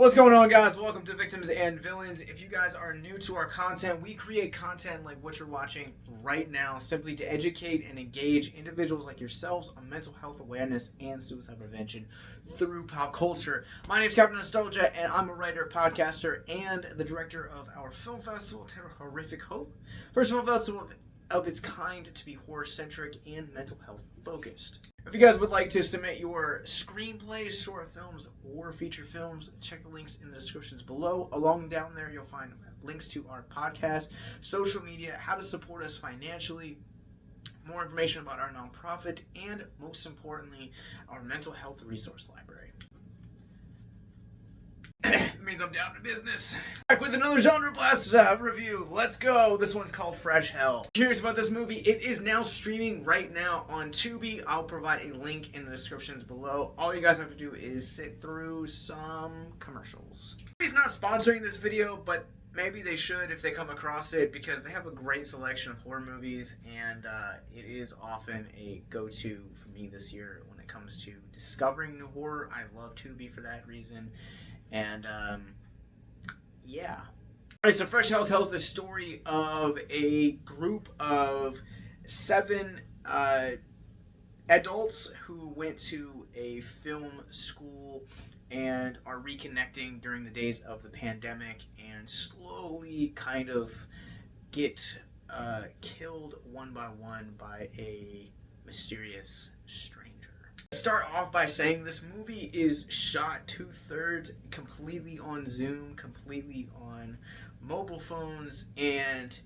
What's going on, guys? Welcome to Victims and Villains. If you guys are new to our content, we create content like what you're watching right now simply to educate and engage individuals like yourselves on mental health awareness and suicide prevention through pop culture. My name is Capt Nostalgia, and I'm a writer, podcaster, and the director of our film festival titled Horrific Hope. First film festival of its kind to be horror-centric and mental health focused. If you guys would like to submit your screenplays, short films, or feature films, check the links in the descriptions below. Along down there, you'll find links to our podcast, social media, how to support us financially, more information about our nonprofit, and most importantly, our mental health resource library. That means I'm down to business. Back with another GenreBlast review. Let's go. This one's called Fresh Hell. Curious about this movie? It is now streaming right now on Tubi. I'll provide a link in the descriptions below. All you guys have to do is sit through some commercials. He's not sponsoring this video, but maybe they should if they come across it, because they have a great selection of horror movies, and it is often a go-to for me this year when it comes to discovering new horror. I love Tubi for that reason. And, yeah. Alright, so Fresh Hell tells the story of a group of 7 adults who went to a film school and are reconnecting during the days of the pandemic and slowly kind of get killed one by one by a mysterious stranger. Start off by saying this movie is shot 2/3 completely on Zoom, completely on mobile phones, and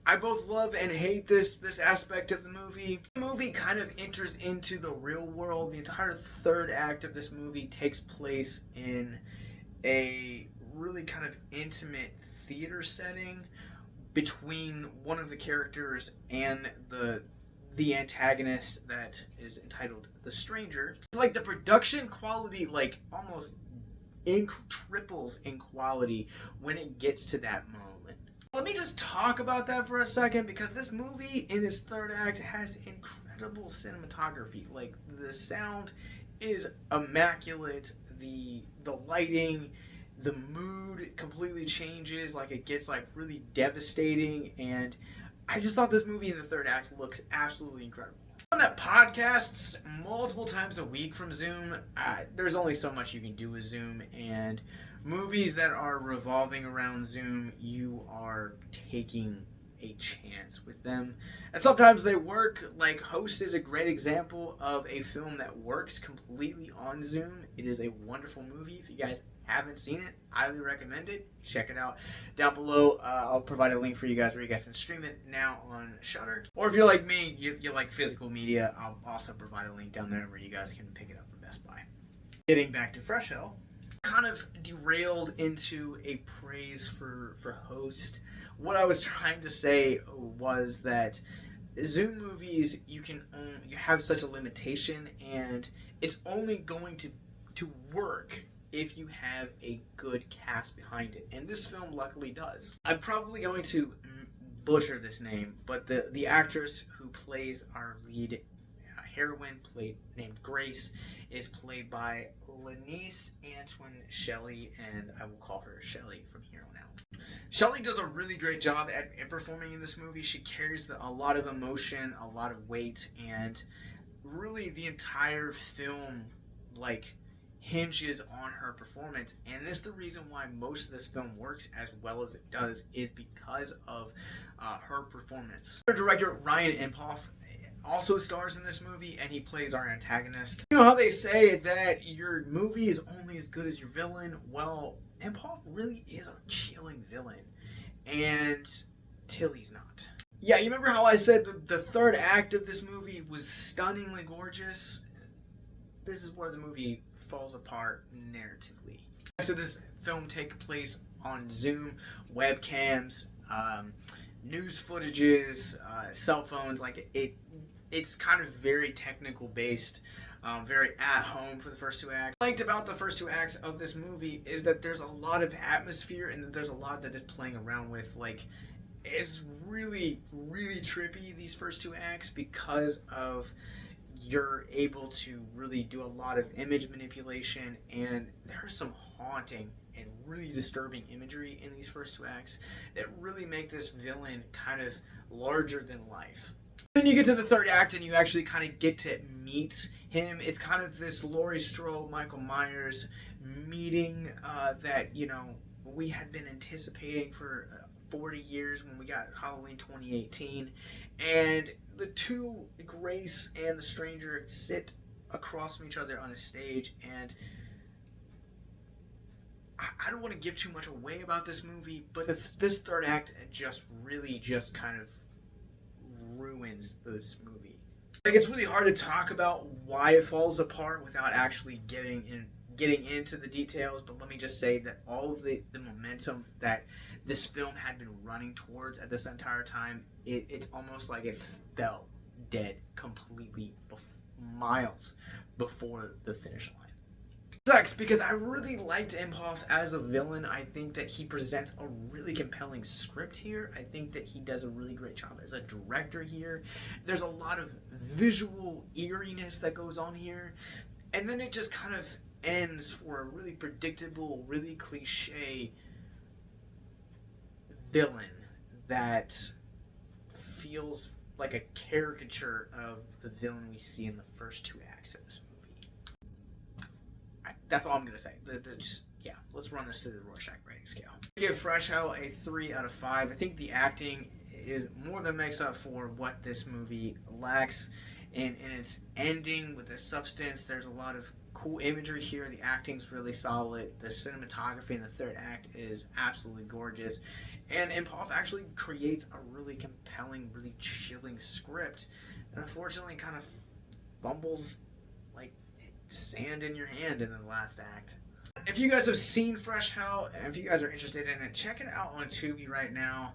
I both love and hate this aspect of the movie. The movie kind of enters into the real world. The entire third act of this movie takes place in a really kind of intimate theater setting between one of the characters and the antagonist that is entitled The Stranger. It's like the production quality like almost triples in quality when it gets to that moment. Let me just talk about that for a second, because this movie in its third act has incredible cinematography. Like, the sound is immaculate, the lighting, the mood completely changes, like it gets like really devastating, and I just thought this movie in the third act looks absolutely incredible. On that podcasts multiple times a week from Zoom, there's only so much you can do with Zoom, and movies that are revolving around Zoom, you are taking a chance with them. And sometimes they work. Like Host is a great example of a film that works completely on Zoom. It is a wonderful movie. If you guys haven't seen it, highly recommend it. Check it out down below. I'll provide a link for you guys where you guys can stream it now on Shudder. Or if you're like me, you like physical media, I'll also provide a link down there where you guys can pick it up from Best Buy. Getting back to Fresh Hell, kind of derailed into a praise for Host. What I was trying to say was that Zoom movies, you have such a limitation, and it's only going to work if you have a good cast behind it, and this film luckily does. I'm probably going to butcher this name, but the actress who plays our lead heroine, named Grace, is played by Lanise Antoine Shelley, and I will call her Shelley from here on out. Shelley does a really great job at performing in this movie. She carries a lot of emotion, a lot of weight, and really the entire film hinges on her performance. And this is the reason why most of this film works as well as it does, is because of her performance. Our director Ryan Imhoff also stars in this movie, and he plays our antagonist. You know how they say that your movie is only as good as your villain? Well, Imhoff really is a chilling villain, and till he's not. Yeah, you remember how I said the third act of this movie was stunningly gorgeous? This is where the movie falls apart narratively. So this film takes place on Zoom, webcams, news footages, cell phones. Like it's kind of very technical based, very at home for the first 2 acts. What I liked about the first 2 acts of this movie is that there's a lot of atmosphere, and that there's a lot that is playing around with. Like, it's really, really trippy, these first 2 acts, because of you're able to really do a lot of image manipulation, and there's some haunting and really disturbing imagery in these first two acts that really make this villain kind of larger than life. Then you get to the third act and you actually kind of get to meet him. It's kind of this Laurie Strode, Michael Myers meeting that, you know, we had been anticipating for 40 years when we got Halloween 2018. And the two, Grace and the stranger, sit across from each other on a stage, and I don't want to give too much away about this movie, but this third act just really just kind of ruins this movie. Like, it's really hard to talk about why it falls apart without actually getting into the details, but let me just say that all of the momentum that this film had been running towards at this entire time, it's almost like it fell dead completely miles before the finish line. Sucks because I really liked Imhoff as a villain. I think that he presents a really compelling script here. I think that he does a really great job as a director here. There's a lot of visual eeriness that goes on here, and then it just kind of ends for a really predictable, really cliche villain that feels like a caricature of the villain we see in the first two acts of this movie. That's all I'm going to say. Yeah, let's run this through the Rorschach rating scale. I give Fresh Hell a 3 out of 5. I think the acting is more than makes up for what this movie lacks in its ending with the substance. There's a lot of cool imagery here. The acting's really solid. The cinematography in the third act is absolutely gorgeous. And Imhoff actually creates a really compelling, really chilling script. And unfortunately kind of fumbles like sand in your hand in the last act. If you guys have seen Fresh Hell, and if you guys are interested in it, check it out on Tubi right now.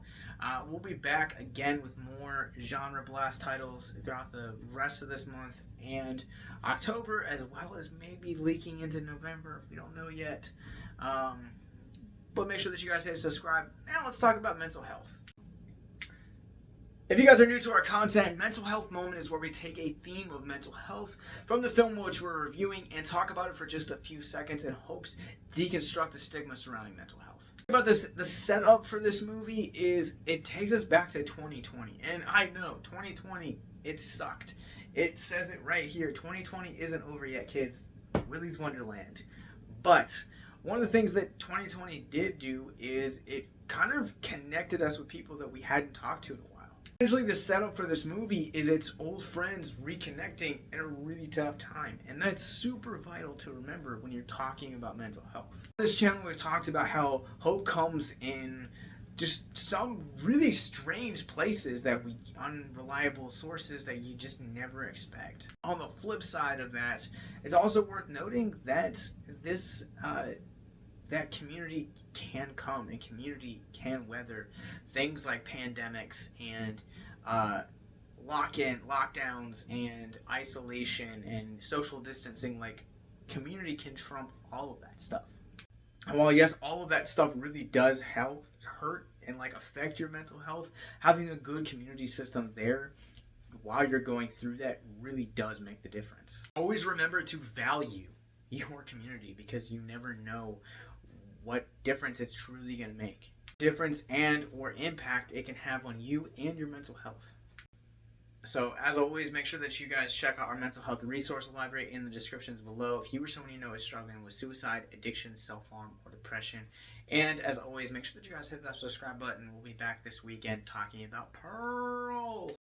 We'll be back again with more GenreBlast titles throughout the rest of this month and October, as well as maybe leaking into November. We don't know yet. But make sure that you guys hit subscribe. Now let's talk about mental health. If you guys are new to our content, Mental Health Moment is where we take a theme of mental health from the film which we're reviewing and talk about it for just a few seconds in hopes deconstruct the stigma surrounding mental health. About this, the setup for this movie is it takes us back to 2020. And I know, 2020, it sucked. It says it right here. 2020 isn't over yet, kids. Willy's Wonderland. But one of the things that 2020 did do is it kind of connected us with people that we hadn't talked to in a while. Essentially, the setup for this movie is its old friends reconnecting in a really tough time, and that's super vital to remember when you're talking about mental health. On this channel, we've talked about how hope comes in just some really strange places that unreliable sources that you just never expect. On the flip side of that, it's also worth noting that this that community can come and community can weather things like pandemics and lockdowns and isolation and social distancing. Like, community can trump all of that stuff. And while yes, all of that stuff really does hurt and like affect your mental health, having a good community system there while you're going through that really does make the difference. Always remember to value your community, because you never know what difference it's truly going to make. Difference and or impact it can have on you and your mental health. So as always, make sure that you guys check out our mental health resource library in the descriptions below if you or someone you know is struggling with suicide, addiction, self-harm, or depression. And as always, make sure that you guys hit that subscribe button. We'll be back this weekend talking about Pearl.